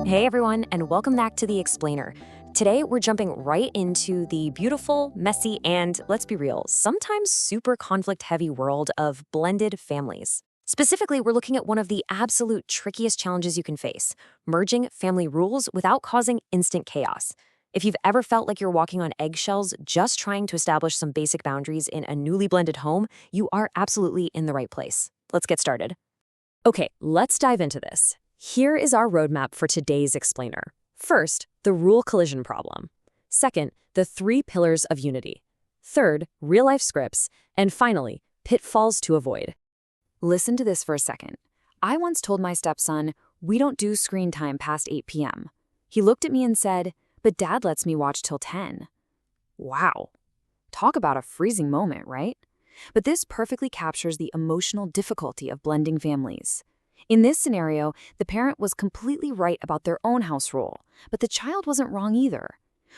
Hey everyone, and welcome back to The Explainer. Today we're jumping right into the beautiful, messy, and let's be real, sometimes super conflict-heavy world of blended families. Specifically, we're looking at one of the absolute trickiest challenges you can face, merging family rules without causing instant chaos. If you've ever felt like you're walking on eggshells just trying to establish some basic boundaries in a newly blended home, you are absolutely in the right place. Let's get started. Okay, let's dive into this. Here is our roadmap for today's explainer. First, the rule collision problem. Second, the 3 pillars of unity. Third, real-life scripts. And finally, pitfalls to avoid. Listen to this for a second. I once told my stepson, "We don't do screen time past 8 p.m. He looked at me and said, "But Dad lets me watch till 10. Wow. Talk about a freezing moment, right? But this perfectly captures the emotional difficulty of blending families. In this scenario, the parent was completely right about their own house rule, but the child wasn't wrong either.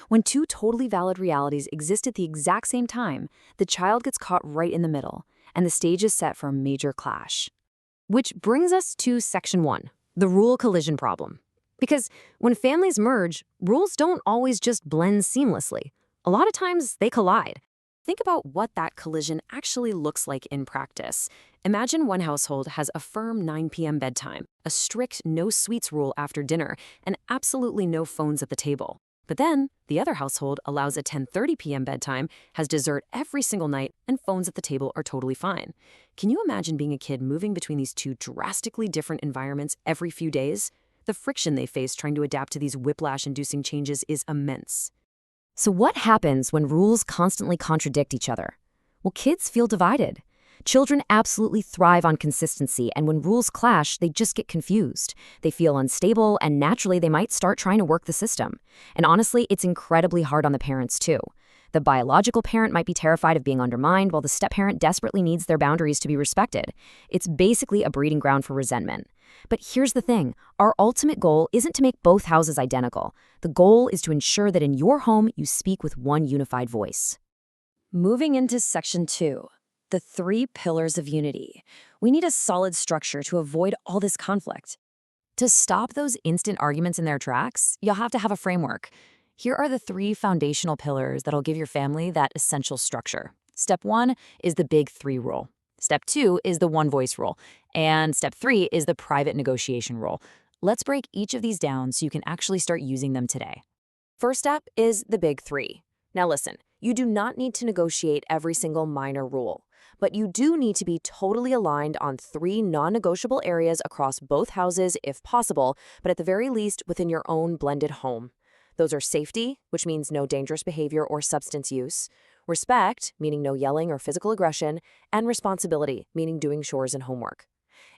When 2 totally valid realities exist at the exact same time, the child gets caught right in the middle, and the stage is set for a major clash. Which brings us to section 1, the rule collision problem. Because when families merge, rules don't always just blend seamlessly. A lot of times they collide. Think about what that collision actually looks like in practice. Imagine one household has a firm 9 p.m. bedtime, a strict no sweets rule after dinner, and absolutely no phones at the table. But then, the other household allows a 10:30 p.m. bedtime, has dessert every single night, and phones at the table are totally fine. Can you imagine being a kid moving between these 2 drastically different environments every few days? The friction they face trying to adapt to these whiplash-inducing changes is immense. So what happens when rules constantly contradict each other? Well, kids feel divided. Children absolutely thrive on consistency, and when rules clash, they just get confused. They feel unstable, and naturally, they might start trying to work the system. And honestly, it's incredibly hard on the parents, too. The biological parent might be terrified of being undermined, while the step-parent desperately needs their boundaries to be respected. It's basically a breeding ground for resentment. But here's the thing, our ultimate goal isn't to make both houses identical. The goal is to ensure that in your home, you speak with one unified voice. Moving into section 2, the 3 pillars of unity. We need a solid structure to avoid all this conflict. To stop those instant arguments in their tracks, you'll have to have a framework. Here are the 3 foundational pillars that'll give your family that essential structure. Step 1 is the big 3 rule. Step 2 is the one voice rule. And step 3 is the private negotiation rule. Let's break each of these down so you can actually start using them today. First step is the big 3. Now listen, you do not need to negotiate every single minor rule, but you do need to be totally aligned on 3 non-negotiable areas across both houses if possible, but at the very least within your own blended home. Those are safety, which means no dangerous behavior or substance use, respect, meaning no yelling or physical aggression, and responsibility, meaning doing chores and homework.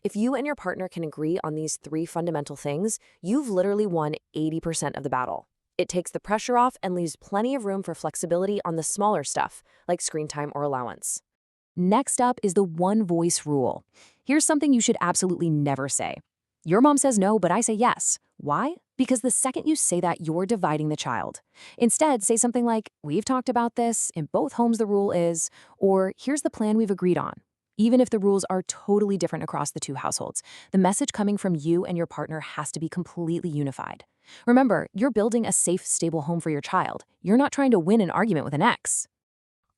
If you and your partner can agree on these 3 fundamental things, you've literally won 80% of the battle. It takes the pressure off and leaves plenty of room for flexibility on the smaller stuff, like screen time or allowance. Next up is the one voice rule. Here's something you should absolutely never say. Your mom says no, but I say yes. Why? Because the second you say that, you're dividing the child. Instead, say something like, "We've talked about this, in both homes the rule is," or "Here's the plan we've agreed on." Even if the rules are totally different across the 2 households, the message coming from you and your partner has to be completely unified. Remember, you're building a safe, stable home for your child. You're not trying to win an argument with an ex.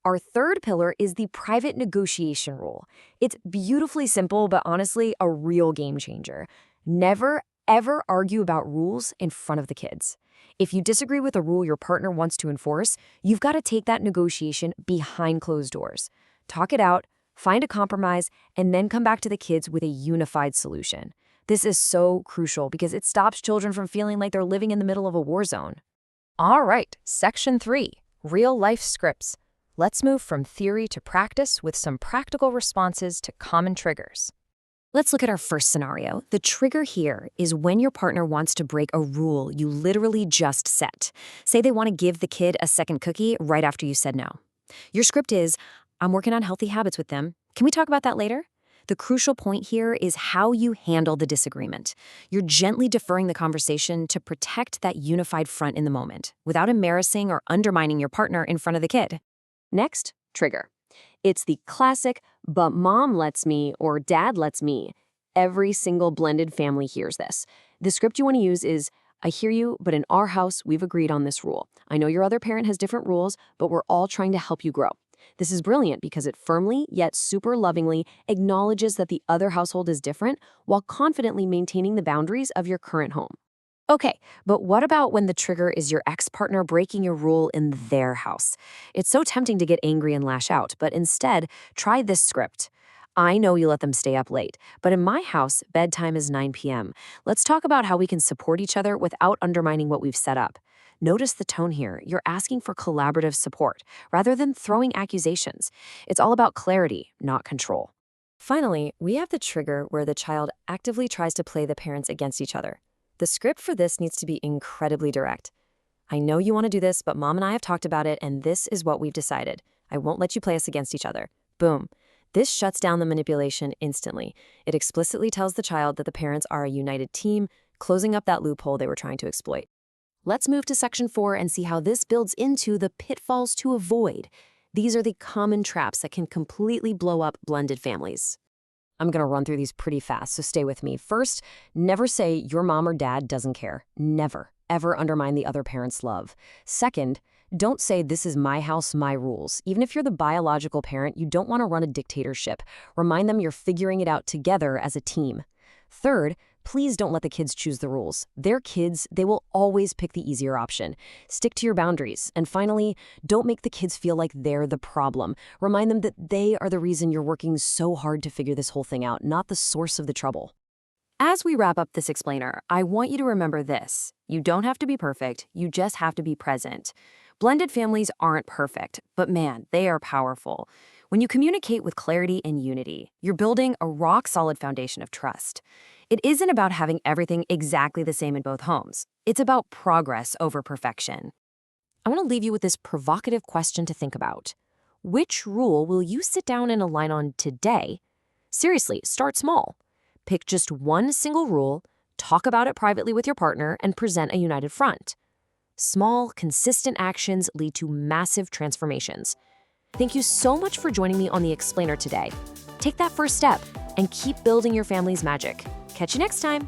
Our third pillar is the private negotiation rule. It's beautifully simple, but honestly, a real game changer. Never, ever argue about rules in front of the kids. If you disagree with a rule your partner wants to enforce, you've got to take that negotiation behind closed doors. Talk it out, find a compromise, and then come back to the kids with a unified solution. This is so crucial because it stops children from feeling like they're living in the middle of a war zone. All right, section 3, real-life scripts. Let's move from theory to practice with some practical responses to common triggers. Let's look at our first scenario. The trigger here is when your partner wants to break a rule you literally just set. Say they want to give the kid a second cookie right after you said no. Your script is, "I'm working on healthy habits with them. Can we talk about that later?" The crucial point here is how you handle the disagreement. You're gently deferring the conversation to protect that unified front in the moment, without embarrassing or undermining your partner in front of the kid. Next, trigger. It's the classic, "but mom lets me" or "dad lets me." Every single blended family hears this. The script you want to use is, I hear you, but in our house, we've agreed on this rule. I know your other parent has different rules, but we're all trying to help you grow. This is brilliant because it firmly, yet super lovingly, acknowledges that the other household is different while confidently maintaining the boundaries of your current home. Okay, but what about when the trigger is your ex-partner breaking your rule in their house? It's so tempting to get angry and lash out, but instead, try this script. I know you let them stay up late, but in my house, bedtime is 9 p.m. Let's talk about how we can support each other without undermining what we've set up. Notice the tone here. You're asking for collaborative support rather than throwing accusations. It's all about clarity, not control. Finally, we have the trigger where the child actively tries to play the parents against each other. The script for this needs to be incredibly direct. I know you want to do this, but Mom and I have talked about it, and this is what we've decided. I won't let you play us against each other. Boom. This shuts down the manipulation instantly. It explicitly tells the child that the parents are a united team, closing up that loophole they were trying to exploit. Let's move to Section 4 and see how this builds into the pitfalls to avoid. These are the common traps that can completely blow up blended families. I'm going to run through these pretty fast, so stay with me. First, never say your mom or dad doesn't care. Never, ever undermine the other parent's love. Second, don't say this is my house, my rules. Even if you're the biological parent, you don't want to run a dictatorship. Remind them you're figuring it out together as a team. Third, please don't let the kids choose the rules. They're kids, they will always pick the easier option. Stick to your boundaries. And finally, don't make the kids feel like they're the problem. Remind them that they are the reason you're working so hard to figure this whole thing out, not the source of the trouble. As we wrap up this explainer, I want you to remember this. You don't have to be perfect, you just have to be present. Blended families aren't perfect, but man, they are powerful. When you communicate with clarity and unity, you're building a rock-solid foundation of trust. It isn't about having everything exactly the same in both homes. It's about progress over perfection. I want to leave you with this provocative question to think about. Which rule will you sit down and align on today? Seriously, start small. Pick just one single rule, talk about it privately with your partner, and present a united front. Small, consistent actions lead to massive transformations. Thank you so much for joining me on The Explainer today. Take that first step and keep building your family's magic. Catch you next time.